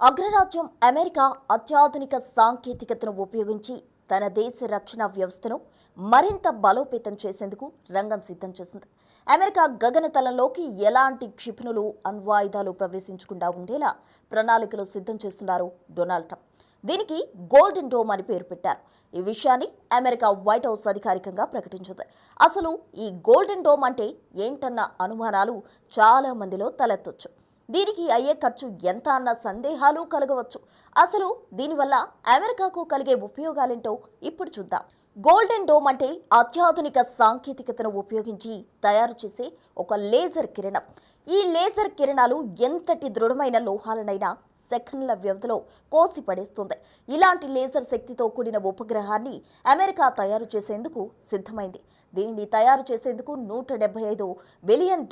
అగ్రరాజ్యం అమెరికా అత్యాధునిక సాంకేతికతను ఉపయోగించి తన దేశ రక్షణ వ్యవస్థను మరింత బలోపేతం చేసేందుకు రంగం సిద్ధం చేసింది. అమెరికా గగనతలంలోకి ఎలాంటి క్షిపణులు అణ్వాయుధాలు ప్రవేశించకుండా ఉండేలా ప్రణాళికలు సిద్ధం చేస్తున్నారు డొనాల్డ్ ట్రంప్. దీనికి గోల్డెన్ డోమ్ అని పేరు పెట్టారు. ఈ విషయాన్ని అమెరికా వైట్ హౌస్ అధికారికంగా ప్రకటించింది. అసలు ఈ గోల్డెన్ డోమ్ అంటే ఏంటన్న అనుమానాలు చాలా మందిలో తలెత్తొచ్చు. దీనికి అయ్యే ఖర్చు ఎంత అన్న సందేహాలు కలగవచ్చు. అసలు దీనివల్ల అమెరికాకు కలిగే ఉపయోగాలేంటో ఇప్పుడు చూద్దాం. గోల్డెన్ డోమ్ అంటే అత్యాధునిక సాంకేతికతను ఉపయోగించి తయారు చేసే ఒక లేజర్ కిరణం. ఈ లేజర్ కిరణాలు ఎంతటి దృఢమైన లోహాలనైనా సెకండ్ల వ్యవధిలో కోసి పడేస్తుంది. ఇలాంటి లేజర్ శక్తితో కూడిన ఉపగ్రహాన్ని అమెరికా తయారు చేసేందుకు సిద్ధమైంది. దీనిని తయారు చేసేందుకు $175 బిలియన్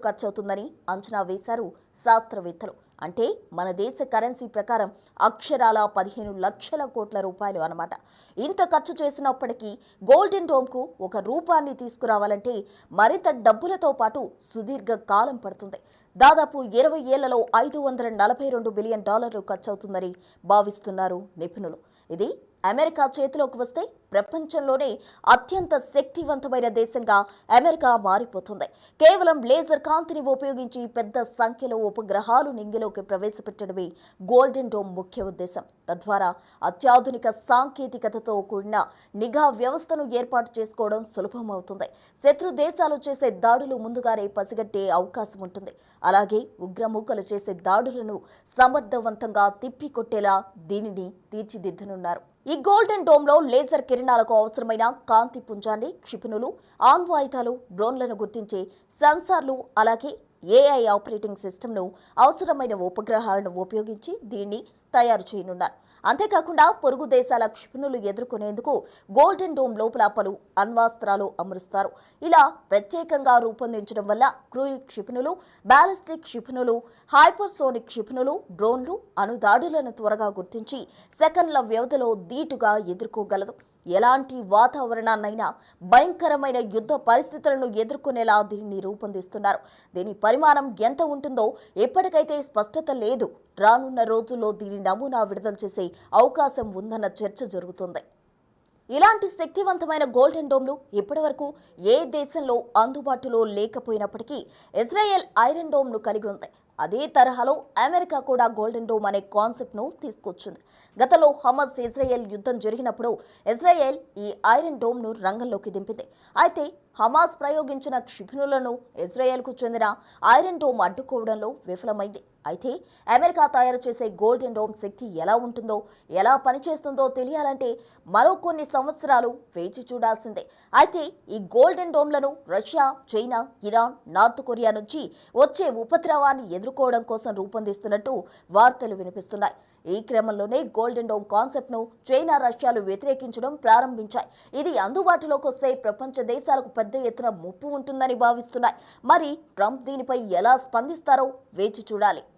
ఖర్చవుతుందని అంచనా వేశారు శాస్త్రవేత్తలు. అంటే మన దేశ కరెన్సీ ప్రకారం అక్షరాల 15 లక్షల కోట్ల రూపాయలు అన్నమాట. ఇంత ఖర్చు చేసినప్పటికీ గోల్డెన్ డోమ్కు ఒక రూపాన్ని తీసుకురావాలంటే మరింత డబ్బులతో పాటు సుదీర్ఘ కాలం పడుతుంది. దాదాపు 20 ఏళ్లలో $542 బిలియన్ ఖర్చవుతుందని భావిస్తున్నారు నిపుణులు. ఇది అమెరికా చేతిలోకి వస్తే ప్రపంచంలోనే అత్యంత శక్తివంతమైన దేశంగా అమెరికా మారిపోతుంది. కేవలం లేజర్ కాంతిని ఉపయోగించి పెద్ద సంఖ్యలో ఉపగ్రహాలు నింగిలోకి ప్రవేశపెట్టడమే గోల్డెన్ డోమ్ ముఖ్య ఉద్దేశం. తద్వారా అత్యాధునిక సాంకేతికతతో కూడిన నిఘా వ్యవస్థను ఏర్పాటు చేసుకోవడం సులభమవుతుంది. శత్రు దేశాలు చేసే దాడులు ముందుగానే పసిగట్టే అవకాశం ఉంటుంది. అలాగే ఉగ్రమూకలు చేసే దాడులను సమర్థవంతంగా తిప్పికొట్టేలా దీనిని తీర్చిదిద్దనున్నారు. ఈ గోల్డెన్ డోమ్లో లేజర్ కిరణాలకు అవసరమైన కాంతి పుంజాన్ని, క్షిపణులు, ఆణ్వాయుధాలు, డ్రోన్లను గుర్తించే సెన్సార్లు, అలాగే ఏఐ ఆపరేటింగ్ సిస్టమ్ను, అవసరమైన ఉపగ్రహాలను ఉపయోగించి దీన్ని తయారు చేయనున్నారు. అంతేకాకుండా పొరుగు దేశాల క్షిపణులు ఎదుర్కొనేందుకు గోల్డెన్ డోమ్ లోపల పలు అణ్వాస్త్రాలు అమరుస్తారు. ఇలా ప్రత్యేకంగా రూపొందించడం వల్ల క్రూయిజ్ క్షిపణులు, బ్యాలిస్టిక్ క్షిపణులు, హైపర్సోనిక్ క్షిపణులు, డ్రోన్లు అణుదాడులను త్వరగా గుర్తించి సెకండ్ల వ్యవధిలో ధీటుగా ఎదుర్కోగలదు. ఎలాంటి వాతావరణాన్నైనా భయంకరమైన యుద్ధ పరిస్థితులను ఎదుర్కొనేలా దీనిని రూపొందిస్తున్నారు. దీని పరిమాణం ఎంత ఉంటుందో ఇప్పటికైతే స్పష్టత లేదు. రానున్న రోజుల్లో దీని నమూనా విడుదల చేసే అవకాశం ఉందన్న చర్చ జరుగుతుంది. ఇలాంటి శక్తివంతమైన గోల్డెన్ డోమ్లు ఇప్పటివరకు ఏ దేశంలో అందుబాటులో లేకపోయినప్పటికీ ఇజ్రాయెల్ ఐరన్ డోమ్ను కలిగి ఉంది. అదే తరహాలో అమెరికా కూడా గోల్డెన్ డోమ్ అనే కాన్సెప్ట్ను తీసుకొచ్చింది. గతంలో హమాస్ ఇజ్రాయెల్ యుద్ధం జరిగినప్పుడు ఇజ్రాయెల్ ఈ ఐరన్ డోమ్ను రంగంలోకి దింపింది. అయితే హమాస్ ప్రయోగించిన క్షిపణులను ఇజ్రాయెల్కు చెందిన ఐరన్ డోమ్ అడ్డుకోవడంలో విఫలమైంది. అయితే అమెరికా తయారు చేసే గోల్డెన్ డోమ్ శక్తి ఎలా ఉంటుందో, ఎలా పనిచేస్తుందో తెలియాలంటే మరో కొన్ని సంవత్సరాలు వేచి చూడాల్సిందే. అయితే ఈ గోల్డెన్ డోమ్లను Russia, China, Iran, North Korea నుంచి వచ్చే ఉపద్రవాన్ని ఎదుర్కోవడం కోసం రూపొందిస్తున్నట్టు వార్తలు వినిపిస్తున్నాయి. ఈ క్రమంలోనే గోల్డెన్ డోమ్ కాన్సెప్ట్ను చైనా, రష్యాలు వ్యతిరేకించడం ప్రారంభించాయి. ఇది అందుబాటులోకి వస్తే ప్రపంచ దేశాలకు పెద్ద ఎత్తున ముప్పు ఉంటుందని భావిస్తున్నాయి. మరి ట్రంప్ దీనిపై ఎలా స్పందిస్తారో వేచి చూడాలి.